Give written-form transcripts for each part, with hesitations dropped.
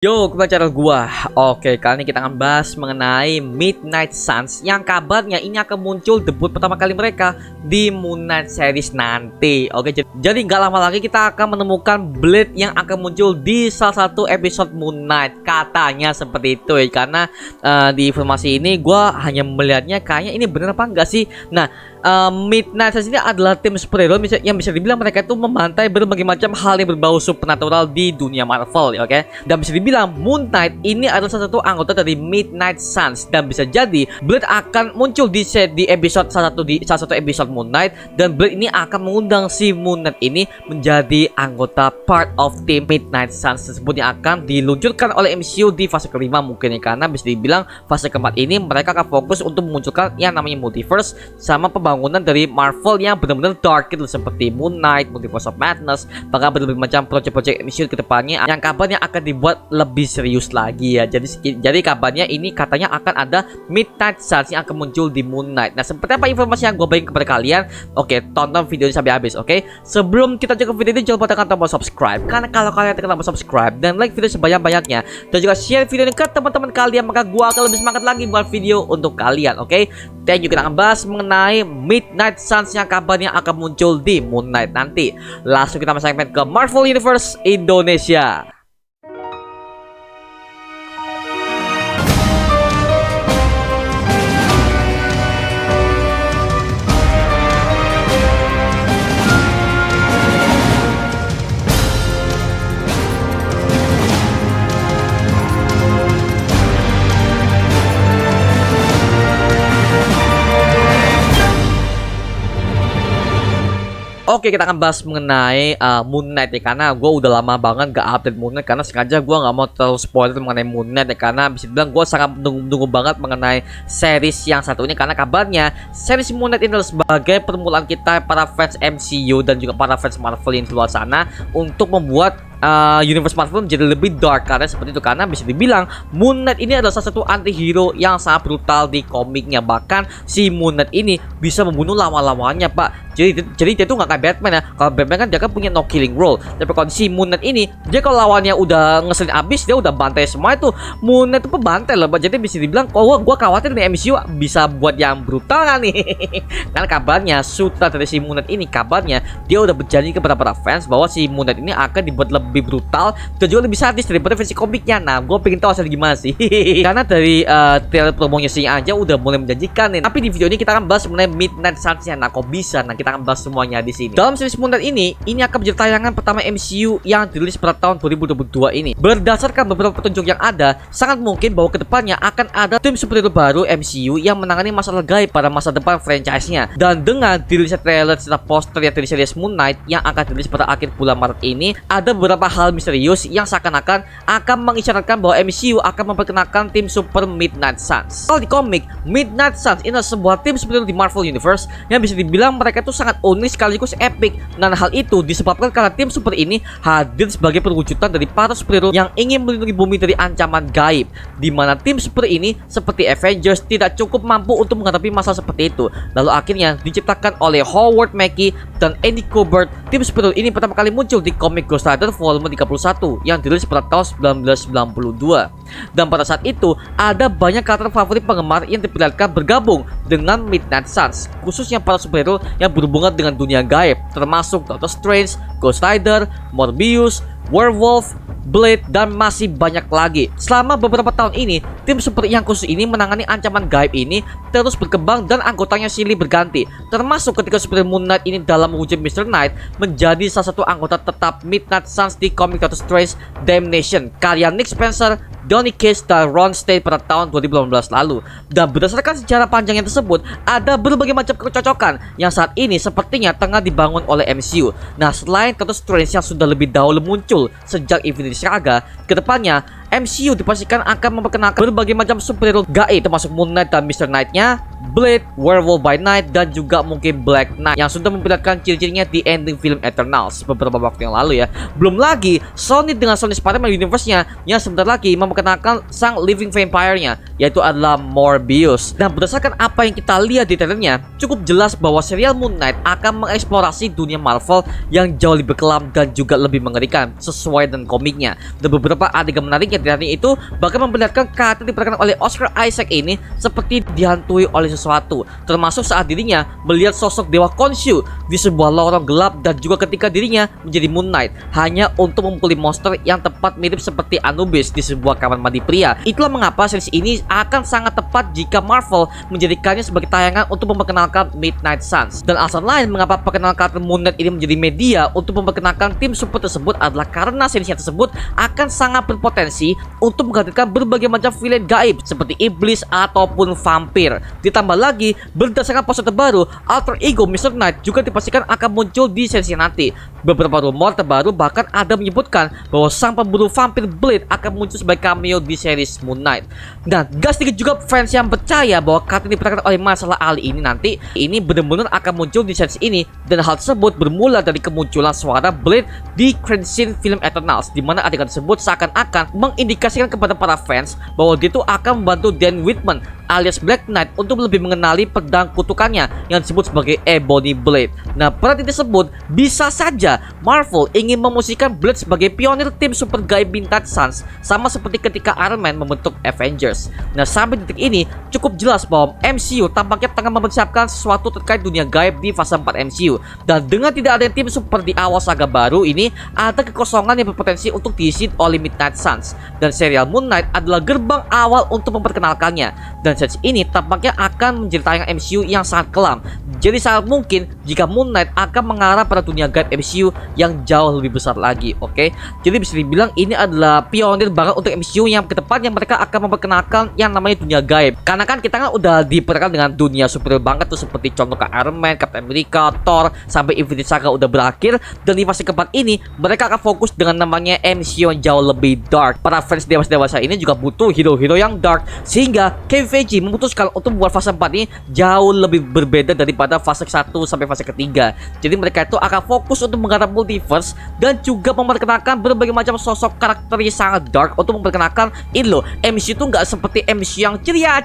Yo, kembali channel gua. Oke, kali ini kita akan bahas mengenai Midnight Suns yang kabarnya ini akan muncul debut pertama kali mereka di Moon Knight series nanti. Oke, jadi nggak lama lagi kita akan menemukan Blade yang akan muncul di salah satu episode Moon Knight. Katanya seperti itu ya, karena di informasi ini gua hanya melihatnya kayaknya ini bener apa enggak sih. Nah, Midnight Suns ini adalah tim superhero yang bisa dibilang mereka itu membantai berbagai macam hal yang berbau supernatural di dunia Marvel, ya, oke? Dan bisa dibilang Moon Knight ini adalah salah satu anggota dari Midnight Suns, dan bisa jadi Blade akan muncul di episode salah satu episode Moon Knight, dan Blade ini akan mengundang si Moon Knight ini menjadi anggota part of tim Midnight Suns tersebut yang akan diluncurkan oleh MCU di fase kelima mungkin ya, karena bisa dibilang fase keempat ini mereka akan fokus untuk memunculkan yang namanya multiverse sama pembangunan dari Marvel yang benar-benar dark gitu, seperti Moon Knight, Multiverse of Madness, bahkan berbagai macam proyek-proyek MCU ke depannya yang kabarnya akan dibuat lebih serius lagi ya. Jadi kabarnya ini katanya akan ada Midnight Suns yang akan muncul di Moon Knight. Nah, seperti apa informasi yang gue bagikan kepada kalian? Oke, tonton video ini sampai habis, oke? Sebelum kita cek video ini, jangan lupa tekan tombol subscribe, karena kalau kalian tekan tombol subscribe dan like video sebanyak-banyaknya dan juga share video ini ke teman-teman kalian, maka gue akan lebih semangat lagi buat video untuk kalian, oke? Dan juga kita akan bahas mengenai Midnight Suns yang kabarnya akan muncul di Moon Knight nanti. Langsung kita masuk ke Marvel Universe Indonesia. Oke, kita akan bahas mengenai Moon Knight ya, karena gue udah lama banget gak update Moon Knight, karena sengaja gue gak mau terlalu spoiler mengenai Moon Knight ya, karena bisa bilang gue sangat menunggu banget mengenai series yang satu ini, karena kabarnya series Moon Knight ini adalah sebagai permulaan kita para fans MCU dan juga para fans Marvel yang di luar sana untuk membuat universe Marvel menjadi lebih dark, karena seperti itu, karena bisa dibilang Moon Knight ini adalah salah satu anti-hero yang sangat brutal di komiknya. Bahkan si Moon Knight ini bisa membunuh lawan-lawannya, Pak. Jadi dia tuh nggak kayak Batman ya. Kalau Batman kan dia kan punya no killing rule, tapi kalau si Moon Knight ini, dia kalau lawannya udah ngeselin abis, dia udah bantai semua itu. Moon Knight itu pembantai loh, Pak. Jadi bisa dibilang, gua khawatir nih MCU bisa buat yang brutal kan nih. Karena kabarnya sutra dari si Moon Knight ini, kabarnya dia udah berjanji kepada para fans bahwa si Moon Knight ini akan dibuat lebih brutal dan juga lebih sadis daripada versi komiknya. Nah, gue pengen tahu asal gimana sih. Karena dari trailer promonya sih aja udah mulai menjanjikan nih. Tapi di video ini kita akan bahas mengenai Midnight Suns ya. Nah, kok bisa? Nah, kita akan bahas semuanya di sini. Dalam series Moon Knight ini akan menjadi tayangan pertama MCU yang dirilis pada tahun 2022 ini. Berdasarkan beberapa petunjuk yang ada, sangat mungkin bahwa kedepannya akan ada tim superhero baru MCU yang menangani masalah gaib pada masa depan franchise-nya. Dan dengan dirilisnya trailer serta poster yang dari series Moon Knight yang akan dirilis pada akhir bulan Maret ini, ada beberapa hal misterius yang seakan-akan akan mengisyaratkan bahwa MCU akan memperkenalkan tim super Midnight Suns. Kalau di komik, Midnight Suns ini adalah sebuah tim superhero di Marvel Universe yang bisa dibilang mereka itu sangat unik sekaligus epic. Dan hal itu disebabkan karena tim super ini hadir sebagai perwujudan dari para superhero yang ingin melindungi bumi dari ancaman gaib, di mana tim super ini seperti Avengers tidak cukup mampu untuk menghadapi masalah seperti itu. Lalu akhirnya diciptakan oleh Howard Mackie dan Andy Kubert. Tim superhero ini pertama kali muncul di komik Ghost Rider volume 31 yang dirilis pada tahun 1992. Dan pada saat itu ada banyak karakter favorit penggemar yang diperlihatkan bergabung dengan Midnight Suns, khususnya para superhero yang berhubungan dengan dunia gaib, termasuk Doctor Strange, Ghost Rider, Morbius, Werewolf, Blade, dan masih banyak lagi. Selama beberapa tahun ini, tim super yang khusus ini menangani ancaman gaib ini terus berkembang dan anggotanya silih berganti, termasuk ketika super Moon Knight ini dalam mewujud Mr. Knight menjadi salah satu anggota tetap Midnight Suns di komik Doctor Strange Damnation karya Nick Spencer, Donny Cates, dan Ron Stein pada tahun 2018 lalu. Dan berdasarkan sejarah panjang yang tersebut, ada berbagai macam kecocokan yang saat ini sepertinya tengah dibangun oleh MCU. Nah, selain Doctor Strange yang sudah lebih dahulu muncul sejak Infinity Saga, kedepannya MCU dipastikan akan memperkenalkan berbagai macam superhero gaib termasuk Moon Knight dan Mr. Knight-nya, Blade, Werewolf by Night, dan juga mungkin Black Knight yang sudah memperlihatkan ciri-cirinya di ending film Eternals beberapa waktu yang lalu ya. Belum lagi Sony dengan Sony Spider-Man Universe-nya yang sebentar lagi memperkenalkan sang living vampire-nya, yaitu adalah Morbius. Dan berdasarkan apa yang kita lihat di trailernya, cukup jelas bahwa serial Moon Knight akan mengeksplorasi dunia Marvel yang jauh lebih kelam dan juga lebih mengerikan sesuai dengan komiknya. Dan beberapa adegan menarik yang terjadi itu bahkan memperlihatkan karakter diperankan oleh Oscar Isaac ini seperti dihantui oleh sesuatu, termasuk saat dirinya melihat sosok Dewa Khonshu di sebuah lorong gelap, dan juga ketika dirinya menjadi Moon Knight hanya untuk memukuli monster yang tepat mirip seperti Anubis di sebuah kamar mandi pria. Itulah mengapa series ini akan sangat tepat jika Marvel menjadikannya sebagai tayangan untuk memperkenalkan Midnight Suns. Dan alasan lain mengapa perkenalan karakter Moon Knight ini menjadi media untuk memperkenalkan tim super tersebut adalah karena seriesnya tersebut akan sangat berpotensi untuk menghadirkan berbagai macam villain gaib seperti iblis ataupun vampir. Ditambah lagi, berdasarkan poster terbaru, alter ego Mr. Knight juga dipastikan akan muncul di seri nanti. Beberapa rumor terbaru bahkan ada menyebutkan bahwa sang pemburu vampir Blade akan muncul sebagai cameo di series Moon Knight. Dan gak sedikit juga fans yang percaya bahwa karakter diperankan oleh Mahershala Ali ini nanti ini benar-benar akan muncul di series ini, dan hal tersebut bermula dari kemunculan suara Blade di credit scene film Eternals, di mana adegan tersebut seakan-akan mengindikasikan kepada para fans bahwa dia itu akan membantu Dan Whitman alias Black Knight untuk lebih mengenali pedang kutukannya yang disebut sebagai Ebony Blade. Nah, pada titik tersebut bisa saja Marvel ingin memusisikan Blade sebagai pionir tim super gaib Midnight Suns, sama seperti ketika Iron Man membentuk Avengers. Nah, sampai detik ini cukup jelas bahwa MCU tampaknya tengah mempersiapkan sesuatu terkait dunia gaib di fase 4 MCU. Dan dengan tidak ada tim super di awal saga baru ini, ada kekosongan yang berpotensi untuk diisi oleh Midnight Suns. Dan serial Moon Knight adalah gerbang awal untuk memperkenalkannya. Dan series ini tampaknya akan menjadi tayangan MCU yang sangat kelam. Jadi sangat mungkin jika Moon Knight akan mengarah pada dunia gaib MCU yang jauh lebih besar lagi, oke? Jadi bisa dibilang ini adalah pionir banget untuk MCU yang ke depan yang mereka akan memperkenalkan yang namanya dunia gaib. Karena kan kita kan udah diperkenalkan dengan dunia superhero banget tuh, seperti contoh ke Iron Man, Captain America, Thor, sampai Infinity Saga udah berakhir. Dan di fase keempat ini mereka akan fokus dengan namanya MCU yang jauh lebih dark. Para fans dewasa ini juga butuh hero-hero yang dark, sehingga Kevin Feige memutuskan untuk membuat fase 4 ini jauh lebih berbeda daripada fase 1 sampai fase ketiga. Jadi mereka itu akan fokus untuk menggarap multiverse dan juga memperkenalkan berbagai macam sosok karakter yang sangat dark untuk memperkenalkan ini loh, MCU itu nggak seperti MCU yang ceria.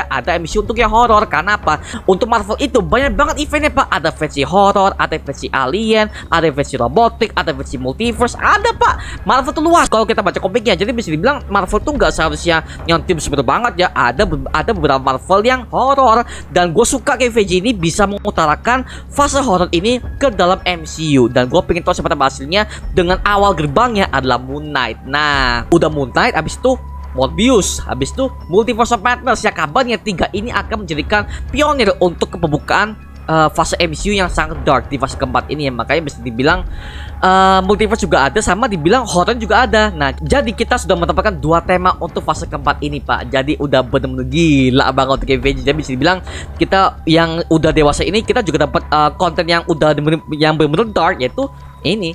Ada MCU untuk yang horor. Karena apa? Untuk Marvel itu banyak banget eventnya pak. Ada versi horor, ada versi alien, ada versi robotik, ada versi multiverse, ada pak. Marvel tuh luas kalau kita baca komiknya. Jadi bisa dibilang Marvel tuh nggak seharusnya yang tim super banget ya. Ada beberapa Marvel yang horor, dan gue suka kayak VJ ini bisa mengutarakan fase horor ini ke dalam MCU. Dan gue pengen tahu seperti apa hasilnya dengan awal gerbangnya adalah Moon Knight. Nah, udah Moon Knight, abis itu Morbius, habis itu Multiverse of Madness. Ya, kabarnya 3 ini akan menjadikan pionir untuk pembukaan fase MCU yang sangat dark di fase keempat ini ya. Makanya bisa dibilang multiverse juga ada, sama dibilang horror juga ada. Nah, jadi kita sudah mendapatkan 2 tema untuk fase keempat ini pak. Jadi udah bener-bener gila banget untuk Avengers. Jadi bisa dibilang kita yang udah dewasa ini kita juga dapat konten yang udah bener-bener dark, yaitu ini.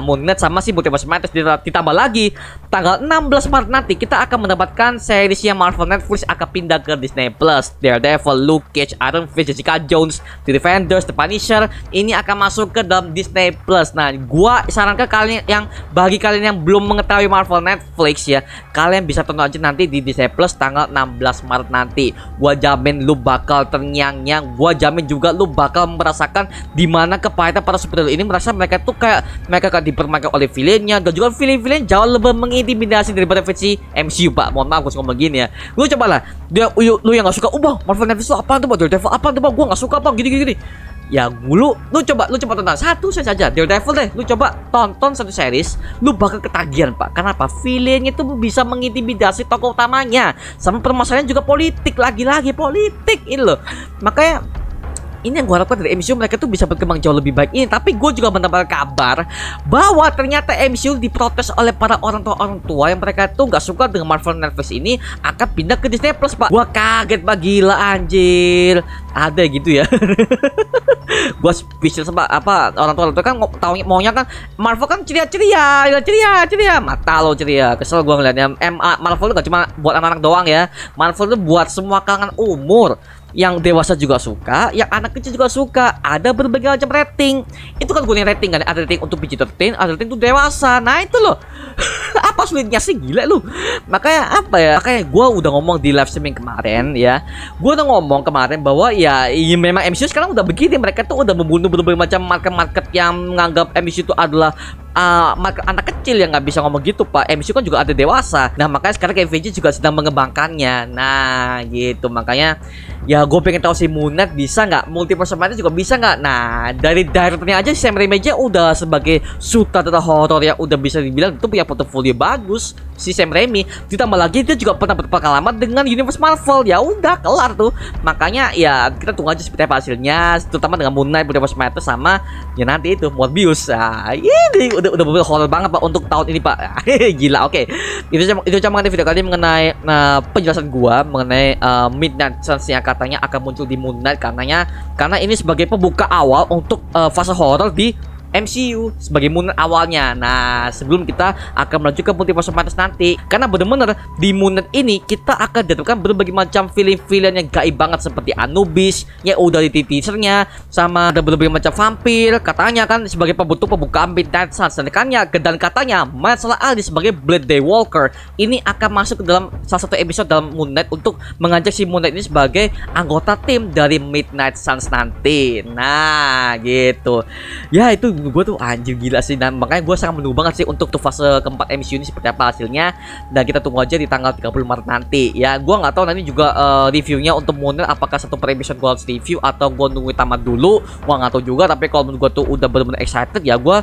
Moon Knight sama si Multiverse Madness. Ditambah lagi tanggal 16 Maret nanti kita akan mendapatkan series yang Marvel Netflix akan pindah ke Disney Plus. Daredevil, Luke Cage, Iron Fist, Jessica Jones, The Defenders, The Punisher ini akan masuk ke dalam Disney Plus. Nah, gua sarankan kalian bagi kalian yang belum mengetahui Marvel Netflix ya, kalian bisa tonton aja nanti di Disney Plus tanggal 16 Maret nanti. Gua jamin lu bakal terngiang-ngiang. Gua jamin juga lu bakal merasakan dimana kepahitan para superhero ini merasa mereka tuh kayak mereka akan dipermainkan oleh villainnya, dan juga villain jauh lebih mengintimidasi daripada versi MCU pak. Mohon maaf gue ngomong gini ya. Lu cobalah, lu yang gak suka, Marvel Netflix lu apaan tuh pak, Daredevil apaan tuh pak, gue gak suka pak, gini. Ya lu coba tonton satu saja Daredevil deh. Lu coba tonton satu series, lu bakal ketagihan pak. Kenapa? Villainnya tuh bisa mengintimidasi tokoh utamanya, sama permasalahan juga politik, lagi-lagi politik ini loh. Makanya ini yang gue harapkan dari MCU, mereka tuh bisa berkembang jauh lebih baik ini. Tapi gue juga mendapatkan kabar bahwa ternyata MCU diprotes oleh para orang tua yang mereka tuh nggak suka dengan Marvel Netflix ini akan pindah ke Disney Plus pak. Gue kaget pak, gila anjir, ada gitu ya. Gue spesial sama apa orang tua kan tahu maunya kan Marvel kan ceria, mata lo ceria. Kesel gue ngeliatnya. Marvel tuh gak cuma buat anak-anak doang ya, Marvel tuh buat semua kalangan umur. yang dewasa juga suka, yang anak kecil juga suka. Ada berbagai macam rating. Itu kan gue rating kan, ada rating untuk PG-13, ada rating untuk dewasa. Nah itu loh. Apa sulitnya sih, gila lu. Makanya apa ya? Makanya gue udah ngomong di live streaming kemarin ya. Gue udah ngomong kemarin bahwa ya memang MCU sekarang udah begini. Mereka tuh udah membunuh berbagai macam market-market yang menganggap MCU itu adalah anak kecil yang nggak bisa ngomong gitu pak. MCU kan juga ada dewasa. Nah makanya sekarang Kevin Feige juga sedang mengembangkannya. Nah gitu, makanya ya gue pengen tahu si Moon Knight bisa nggak, multiverse Spider juga bisa nggak. Nah dari directornya aja Sam Raimi aja udah sebagai sutradara horor yang udah bisa dibilang itu punya portofolio bagus si Sam Raimi. Ditambah lagi dia juga pernah berpengalaman dengan universe Marvel. Ya udah kelar tuh. Makanya ya kita tunggu aja seperti apa hasilnya, terutama dengan Moon Knight, multiverse Spider sama ya nanti itu Morbius. Nah ini udah bener horror banget pak untuk tahun ini pak. Gila. Oke. Itu cuma mengenai video kali ini mengenai penjelasan gua mengenai Midnight Suns yang katanya akan muncul di Moon Knight karena ini sebagai pembuka awal untuk fase horror di MCU sebagai Moon Knight awalnya. Nah sebelum kita akan melanjutkan multiverse Madness nanti, karena bener-bener di Moon Knight ini kita akan dapatkan berbagai macam villain-villain yang gaib banget seperti Anubis yang udah di teasernya, sama ada berbagai macam vampir katanya kan sebagai pembukaan Midnight Suns, dan katanya Marcella Ali sebagai Blade Daywalker ini akan masuk ke dalam salah satu episode dalam Moon Knight untuk mengajak si Moon Knight ini sebagai anggota tim dari Midnight Suns nanti. Nah gitu ya, itu gue tuh anjir gila sih, dan makanya gue sangat menunggu banget sih untuk tuh fase keempat MCU ini seperti apa hasilnya, dan kita tunggu aja di tanggal 30 Maret nanti ya. Gue nggak tahu nanti juga reviewnya untuk Moon Knight apakah satu per episode gue harus review atau gue nunggu tamat dulu, gue nggak tahu juga. Tapi kalau menurut gue tuh udah bener-bener excited ya gue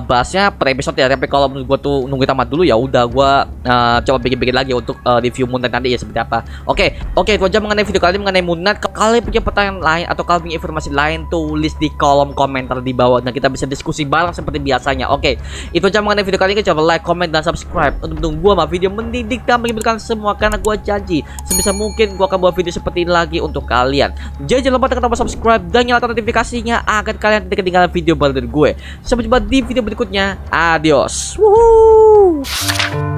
bahasnya per episode ya. Tapi kalau menurut gue tuh nunggu tamat dulu ya udah gue coba bikin lagi untuk review Moon Knight nanti ya seperti apa. Oke itu aja mengenai video kali ini mengenai Moon Knight. Kalau kalian punya pertanyaan lain atau kalian punya informasi lain, tulis di kolom komentar di bawah dan kita bisa diskusi bareng seperti biasanya. Oke, itu aja mengenai video kali ini. Coba like, comment, dan subscribe untuk mendukung gua sama video mendidik dan menghiburkan semua, karena gua janji sebisa mungkin gua akan buat video seperti ini lagi untuk kalian. Jadi jangan lupa tekan tombol subscribe dan nyalakan notifikasinya agar kalian tidak ketinggalan video baru dari gue. Sampai jumpa di video berikutnya. Adios. Woohoo.